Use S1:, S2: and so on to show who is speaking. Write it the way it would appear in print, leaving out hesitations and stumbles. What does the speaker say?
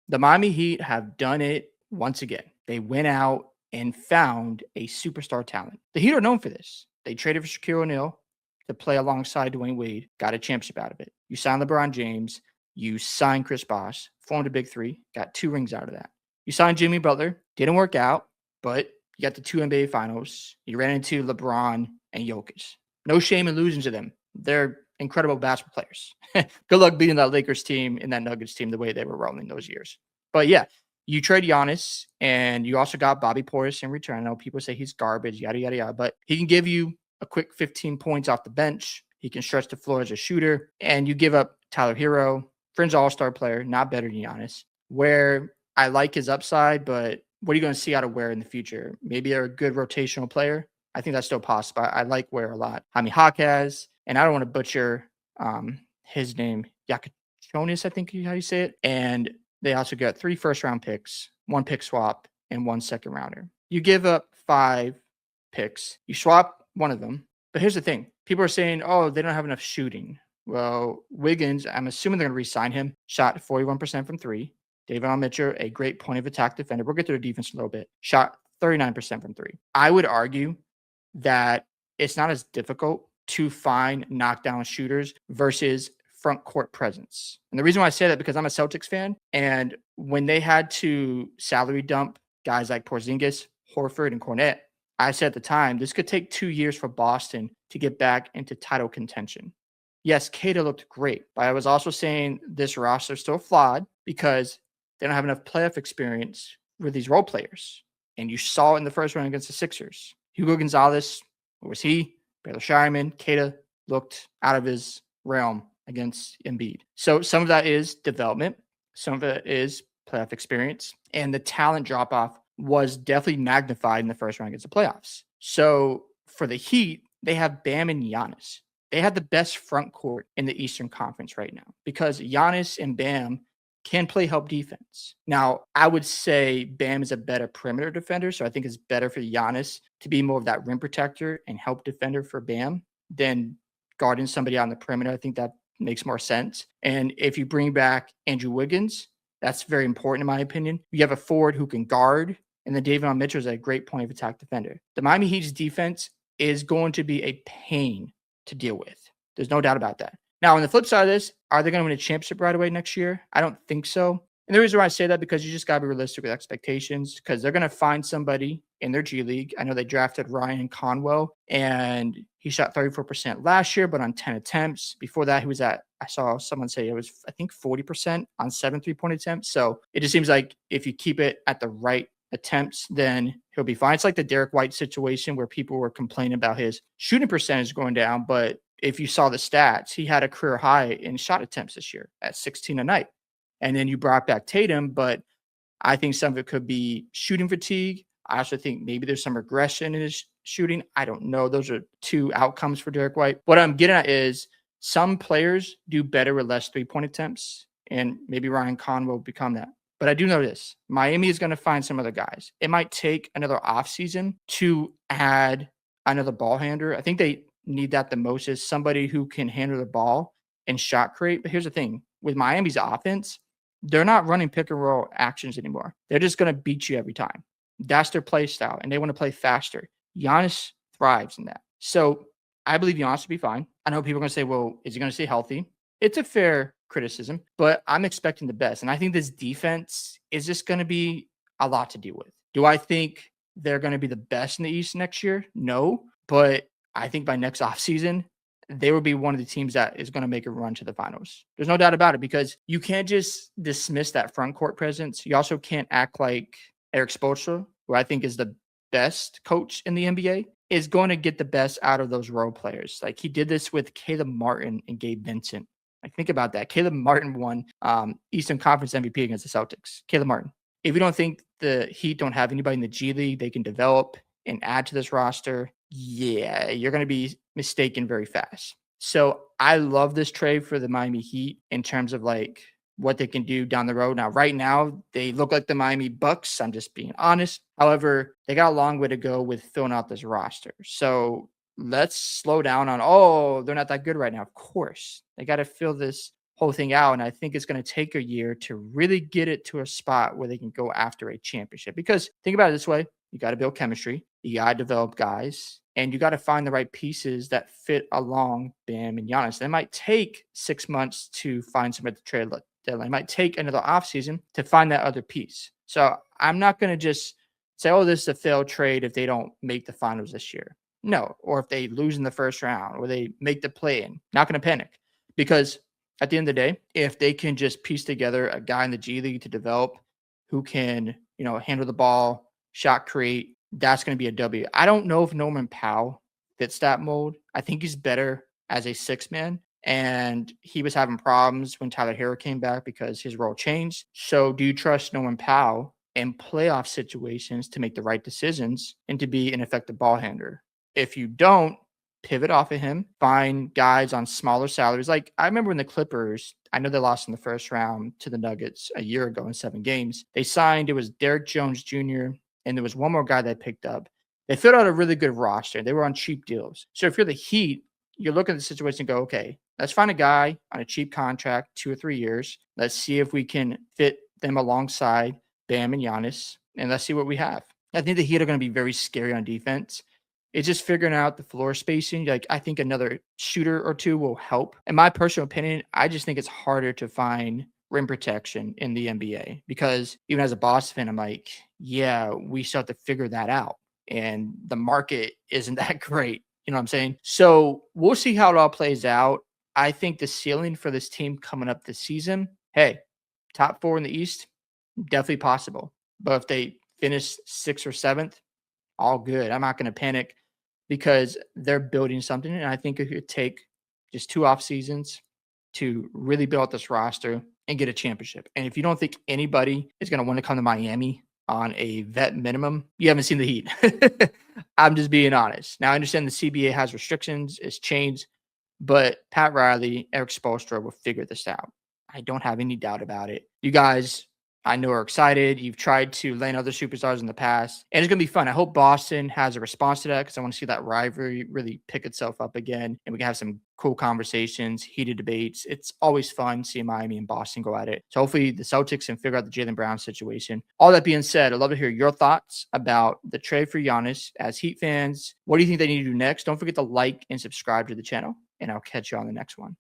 S1: The Miami Heat have done it once again. They went out and found a superstar talent. The Heat are known for this. They traded for Shaquille O'Neal to play alongside Dwayne Wade, got a championship out of it. You signed LeBron James, you signed Chris Bosh, formed a big three, got 2 rings out of that. You signed Jimmy Butler, didn't work out, but you got the 2 NBA finals. You ran into LeBron and Jokic. No shame in losing to them. They're incredible basketball players. Good luck beating that Lakers team and that Nuggets team the way they were rolling those years. But yeah, you trade Giannis and you also got Bobby Portis in return. I know people say he's garbage, yada, yada, yada, but he can give you a quick 15 points off the bench. He can stretch the floor as a shooter. And you give up Tyler Hero, fringe all-star player, not better than Giannis, where I like his upside, but what are you going to see out of Ware in the future? Maybe they're a good rotational player. I think that's still possible. I like Ware a lot. Jaime Jaquez, and I don't want to butcher his name, Yakachonis, I think how you say it. And they also got 3 first-round picks, 1 pick swap, and 1 second rounder. You give up 5 picks. You swap one of them. But here's the thing. People are saying, oh, they don't have enough shooting. Well, Wiggins, I'm assuming they're going to re-sign him, shot 41% from 3. David Mitchell, a great point of attack defender. We'll get to the defense in a little bit. Shot 39% from 3. I would argue that it's not as difficult to find knockdown shooters versus front court presence. And the reason why I say that because I'm a Celtics fan, and when they had to salary dump guys like Porzingis, Horford, and Cornette, I said at the time, this could take 2 years for Boston to get back into title contention. Yes, Kata looked great, but I was also saying this roster is still flawed because they don't have enough playoff experience with these role players. And you saw it in the first round against the Sixers. Hugo Gonzalez, where was he? Baylor Shireman, Kata looked out of his realm against Embiid. So some of that is development. Some of it is playoff experience. And the talent drop-off was definitely magnified in the first round against the playoffs. So for the Heat, they have Bam and Giannis. They have the best front court in the Eastern Conference right now because Giannis and Bam can play help defense. Now, I would say Bam is a better perimeter defender, so I think it's better for Giannis to be more of that rim protector and help defender for Bam than guarding somebody on the perimeter. I think that makes more sense. And if you bring back Andrew Wiggins, that's very important in my opinion. You have a forward who can guard, and then David Mitchell is a great point of attack defender. The Miami Heat's defense is going to be a pain to deal with. There's no doubt about that. Now, on the flip side of this, are they going to win a championship right away next year? I don't think so. And the reason why I say that because you just got to be realistic with expectations because they're going to find somebody in their G League. I know they drafted Ryan Conwell, and he shot 34% last year, but on 10 attempts. Before that, he was at, I saw someone say it was, I think, 40% on 7 3-point attempts. So it just seems like if you keep it at the right attempts, then he'll be fine. It's like the Derek White situation where people were complaining about his shooting percentage going down, but if you saw the stats, he had a career high in shot attempts this year at 16 a night. And then you brought back Tatum, but I think some of it could be shooting fatigue. I also think maybe there's some regression in his shooting. I don't know. Those are 2 outcomes for Derek White. What I'm getting at is some players do better with less 3-point attempts, and maybe Ryan Conwell will become that. But I do know this. Miami is going to find some other guys. It might take another offseason to add another ball handler. I think they need that the most is somebody who can handle the ball and shot create. But here's the thing. With Miami's offense, they're not running pick and roll actions anymore. They're just going to beat you every time. That's their play style, and they want to play faster. Giannis thrives in that. So I believe Giannis will be fine. I know people are going to say, well, is he going to stay healthy? It's a fair criticism, but I'm expecting the best. And I think this defense is just going to be a lot to deal with. Do I think they're going to be the best in the East next year? No, but I think by next offseason, they will be one of the teams that is going to make a run to the finals. There's no doubt about it because you can't just dismiss that front court presence. You also can't act like Eric Spoelstra, who I think is the best coach in the NBA, is going to get the best out of those role players. Like he did this with Caleb Martin and Gabe Vincent. Like think about that. Caleb Martin won Eastern Conference MVP against the Celtics. Caleb Martin. If you don't think the Heat don't have anybody in the G League they can develop and add to this roster, yeah, you're going to be mistaken very fast. So I love this trade for the Miami Heat in terms of like what they can do down the road. Now, right now, they look like the Miami Bucks. I'm just being honest. However, they got a long way to go with filling out this roster. So let's slow down on, oh, they're not that good right now. Of course, they got to fill this whole thing out. And I think it's going to take a year to really get it to a spot where they can go after a championship. Because think about it this way, you got to build chemistry, you got to develop guys, and you got to find the right pieces that fit along Bam and Giannis. That might take 6 months to find some at the trade deadline. It might take another offseason to find that other piece. So I'm not going to just say, oh, this is a failed trade if they don't make the finals this year. No, or if they lose in the first round or they make the play in. Not going to panic because at the end of the day, if they can just piece together a guy in the G League to develop who can, handle the ball, shot create, that's going to be a W. I don't know if Norman Powell fits that mold. I think he's better as a six man. And he was having problems when Tyler Hero came back because his role changed. So do you trust Norman Powell in playoff situations to make the right decisions and to be an effective ball handler? If you don't, pivot off of him, find guys on smaller salaries. Like I remember when the Clippers, I know they lost in the first round to the Nuggets a year ago in 7 games. They signed, it was Derrick Jones Jr., and there was one more guy they picked up. They filled out a really good roster. They were on cheap deals. So if you're the Heat, you're looking at the situation and go, okay, let's find a guy on a cheap contract, 2 or 3 years. Let's see if we can fit them alongside Bam and Giannis, and let's see what we have. I think the Heat are going to be very scary on defense. It's just figuring out the floor spacing. Like I think another shooter or two will help. In my personal opinion, I just think it's harder to find rim protection in the NBA because even as a Boston fan, I'm like, yeah, we still have to figure that out. And the market isn't that great. You know what I'm saying? So we'll see how it all plays out. I think the ceiling for this team coming up this season, hey, top 4 in the East, definitely possible. But if they finish 6th or 7th, all good. I'm not going to panic because they're building something. And I think it could take just 2 off seasons to really build out this roster and get a championship. And if you don't think anybody is going to want to come to Miami on a vet minimum, you haven't seen the Heat. I'm just being honest. Now, I understand the CBA has restrictions, it's changed, but Pat Riley, Eric Spoelstra will figure this out. I don't have any doubt about it. You guys, I know are excited. You've tried to land other superstars in the past, and it's going to be fun. I hope Boston has a response to that because I want to see that rivalry really pick itself up again, and we can have some cool conversations, heated debates. It's always fun seeing Miami and Boston go at it. So hopefully the Celtics can figure out the Jaylen Brown situation. All that being said, I'd love to hear your thoughts about the trade for Giannis as Heat fans. What do you think they need to do next? Don't forget to like and subscribe to the channel, and I'll catch you on the next one.